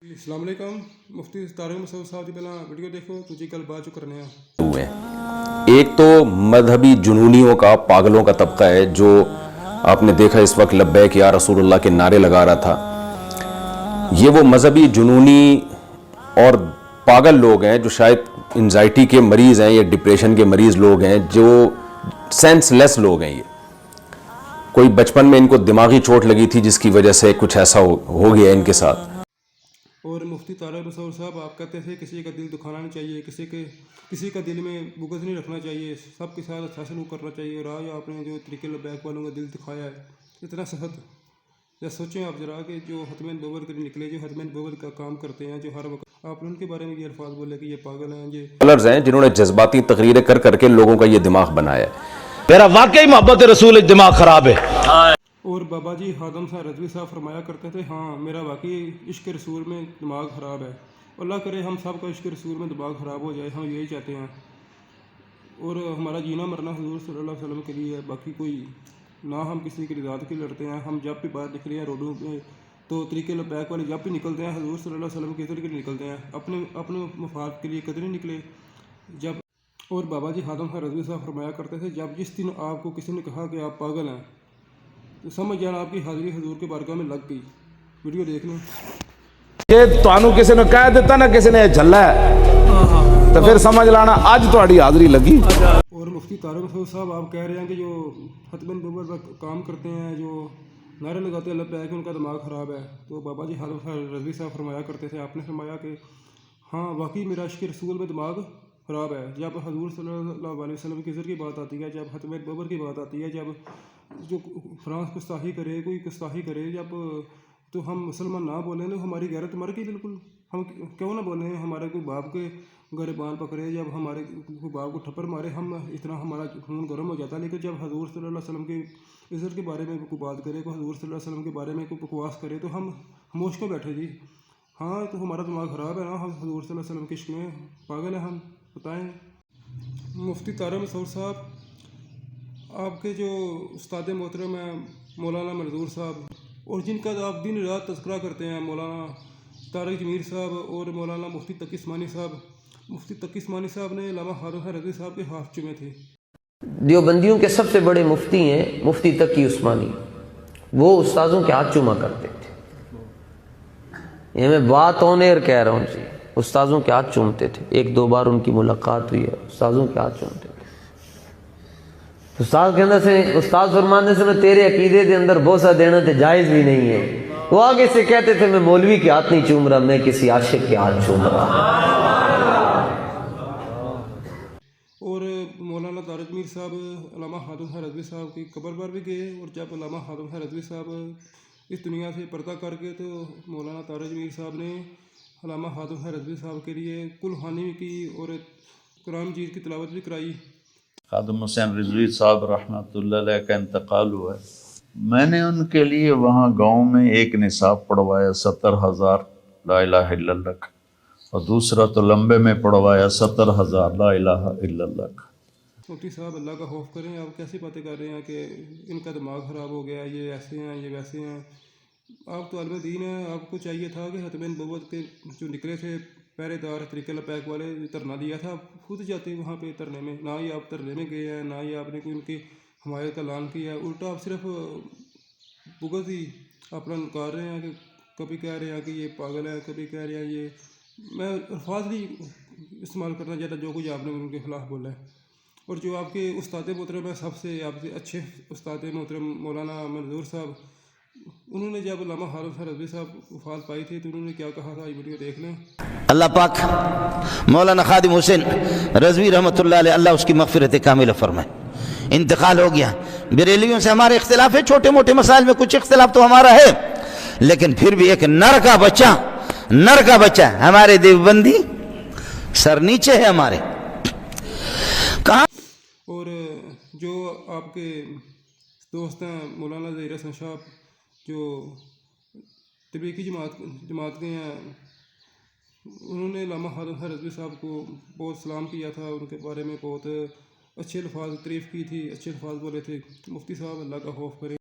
السلام علیکم مفتی طارق مسعود صاحب جی پہلا ویڈیو دیکھو تو جی گل بات جو کرنے ہیں ہوئے ہیں۔ ایک تو مذہبی جنونیوں کا پاگلوں کا طبقہ ہے جو آپ نے دیکھا اس وقت لبیک یا رسول اللہ کے نعرے لگا رہا تھا۔ یہ وہ مذہبی جنونی اور پاگل لوگ ہیں جو شاید انزائٹی کے مریض ہیں یا ڈپریشن کے مریض لوگ ہیں، جو سینس لیس لوگ ہیں۔ یہ کوئی بچپن میں ان کو دماغی چوٹ لگی تھی جس کی وجہ سے کچھ ایسا ہو گیا ان کے ساتھ۔ اور مفتی طارق مسعود صاحب آپ کہتے تھے کسی کا دل دکھانا نہیں چاہیے، کسی کا دل میں بغض نہیں رکھنا چاہیے، سب کے ساتھ اچھا سلوک کرنا چاہیے، اور آج آپ نے جو طریقے لبیک والوں کا دل دکھایا ہے اتنا سخت، یا سوچیں آپ ذرا کہ جو حتمین بغل کے نکلے، جو حتمین بغل کا کام کرتے ہیں، جو ہر وقت آپ نے ان کے بارے میں یہ الفاظ بولے کہ یہ پاگل ہیں، یہ کلرز ہیں جنہوں نے جذباتی تقریریں کر کر کے لوگوں کا یہ دماغ بنایا ہے۔ میرا واقعی محبت رسول دماغ خراب ہے۔ اور بابا جی خادم صاحب رضوی صاحب فرمایا کرتے تھے، ہاں میرا واقعی عشق رسول میں دماغ خراب ہے، اللہ کرے ہم سب کا عشق رسول میں دماغ خراب ہو جائے، ہم یہی چاہتے ہیں، اور ہمارا جینا مرنا حضور صلی اللہ علیہ وسلم کے لیے ہے، باقی کوئی نہ ہم کسی کی رضا کے لڑتے ہیں۔ ہم جب بھی باہر نکلے ہیں روڈوں پہ تو طریقے لبیک والے جب بھی نکلتے ہیں حضور صلی اللہ علیہ وسلم کے ذریعے کے نکلتے ہیں، اپنے مفاد کے لیے کدھر نہیں نکلے جب۔ اور بابا جی خادم صاحب رضوی صاحب فرمایا کرتے تھے، جب جس دن آپ کو کسی نے کہا کہ آپ پاگل ہیں تو سمجھ جانا آپ کی حاضری حضور کے بارگاہ میں لگ گئی۔ ویڈیو دیکھ لیں۔ یہ تانوں کسی نے کہہ دیتا نا کسی نے جھلا ہے تو پھر سمجھ لانا اج تہاڈی حاضری لگی۔ اور مفتی طارق مسعود صاحب آپ کہہ رہے ہیں کہ جو حتمین بغل پر کام کرتے ہیں، جو نعرے لگاتے ہیں لبیک ان کا دماغ خراب ہے، تو بابا جی خادم صاحب رضوی صاحب فرمایا کرتے تھے، آپ نے فرمایا کہ ہاں واقعی میرا عشق رسول میں دماغ خراب ہے۔ جب حضور صلی اللہ علیہ وسلم کی ذکر کی بات آتی ہے، جب حتمین بغل کی بات آتی ہے، جب جو فرانس گستاخی کرے، کوئی گستاخی کرے، جب تو ہم مسلمان نہ بولیں تو ہماری غیرت مر گئی بالکل۔ ہم کیوں نہ بولیں، ہمارے کوئی باپ کے گریبان پکڑے، جب ہمارے کوئی باپ کو ٹھپر مارے، ہم اتنا ہمارا خون گرم ہو جاتا ہے، لیکن جب حضور صلی اللہ علیہ وسلم کے عزت کے بارے میں کوئی بات کرے، کوئی حضور صلی اللہ علیہ وسلم کے بارے میں کوئی بکواس کرے تو ہم خاموش کیوں بیٹھے جی؟ ہاں تو ہمارا دماغ خراب ہے نا، ہم حضور صلی اللہ علیہ وسلم کے عشق میں پاگل ہیں، ہم بتائیں۔ مفتی طارق مسعود صاحب آپ کے جو استاد محترم ہیں مولانا منظور صاحب، اور جن کا آپ دن رات تذکرہ کرتے ہیں، مولانا طارق جمیل صاحب اور مولانا مفتی تقی عثمانی صاحب، مفتی تقی عثمانی صاحب نے علامہ خادم صاحب رضوی صاحب کے ہاتھ چومے تھے۔ دیوبندیوں کے سب سے بڑے مفتی ہیں مفتی تقی عثمانی، وہ استاذوں کے ہاتھ چوما کرتے تھے۔ یہ میں بات آن ایئر کہہ رہا ہوں جی، استاذوں کے ہاتھ چومتے تھے۔ ایک دو بار ان کی ملاقات ہوئی ہے، استاذوں کے ہاتھ چومتے تھے۔ استاد کہنا سے استاد فرمانے سے میں تیرے عقیدے کے اندر بوسہ دینا تے جائز بھی نہیں ہے۔ وہ آگے سے کہتے تھے میں مولوی کے ہاتھ نہیں چوم رہا، میں کسی عاشق کے ہاتھ چوم رہا۔ اور مولانا طارق میر صاحب علامہ خادم صاحب رضوی صاحب کی قبر پر بھی گئے، اور جب علامہ خادم صاحب رضوی صاحب اس دنیا سے پردہ کر گئے تو مولانا طارق میر صاحب نے علامہ خادم صاحب رضوی صاحب کے لیے کل خوانی بھی کی اور قرآن مجید کی تلاوت بھی کرائی۔ خادم حسین رضوی صاحب رحمۃ اللہ علیہ کا انتقال ہوا ہے، میں نے ان کے لیے وہاں گاؤں میں ایک نصاب پڑھوایا 70,000 لا الہ الا اللہ کا، اور دوسرا تو لمبے میں پڑھوایا 70,000 لا الہ الا اللہ کا۔ مفتی صاحب اللہ کا خوف کریں، آپ کیسی باتیں کر رہے ہیں کہ ان کا دماغ خراب ہو گیا، یہ ایسے ہیں یہ ویسے ہیں؟ آپ تو عالم دین ہیں، آپ کو چاہیے تھا کہ حتمین بغل کے جو نکلے تھے پہرے دار طریقے لبیک والے دھرنا دیا تھا، آپ خود جاتے وہاں پہ دھرنے میں، نہ ہی آپ دھرنے میں گئے ہیں، نہ ہی آپ نے کوئی ان کی حمایت کا اعلان کیا ہے، الٹا آپ صرف بغض ہی اپنا نکال رہے ہیں، کہ کبھی کہہ رہے ہیں کہ یہ پاگل ہے، کبھی کہہ رہے ہیں یہ، میں الفاظ نہیں استعمال کرنا چاہتا جو کچھ آپ نے ان کے خلاف بولا ہے۔ اور جو آپ کے استاد محترم ہیں، سب سے آپ سے اچھے استاد محترم مولانا منظور صاحب، انہوں نے جب علامہ خادم صاحب رضوی صاحب وفات پائی تھی تو انہوں نے کیا کہا تھا، یہ ویڈیو دیکھ لیں۔ اللہ پاک مولانا خادم حسین رضوی رحمۃ اللہ علیہ اللہ اس کی مغفرت کاملہ فرمائے۔ انتقال ہو گیا، بریلیوں سے ہمارے اختلاف ہے، چھوٹے موٹے مسائل میں کچھ اختلاف تو ہمارا ہے، لیکن پھر بھی ایک نر کا بچہ ہمارے دیوبندی سر نیچے ہے ہمارے۔ کہاں اور جو آپ کے دوست ہیں مولانا ظہیر حسن صاحب، جو تبلیغی جماعت کے ہیں، انہوں نے علامہ خادم صاحب رضوی صاحب کو بہت سلام کیا تھا، ان کے بارے میں بہت اچھے الفاظ تعریف کی تھی، اچھے الفاظ بولے تھے۔ مفتی صاحب اللہ کا خوف کریں۔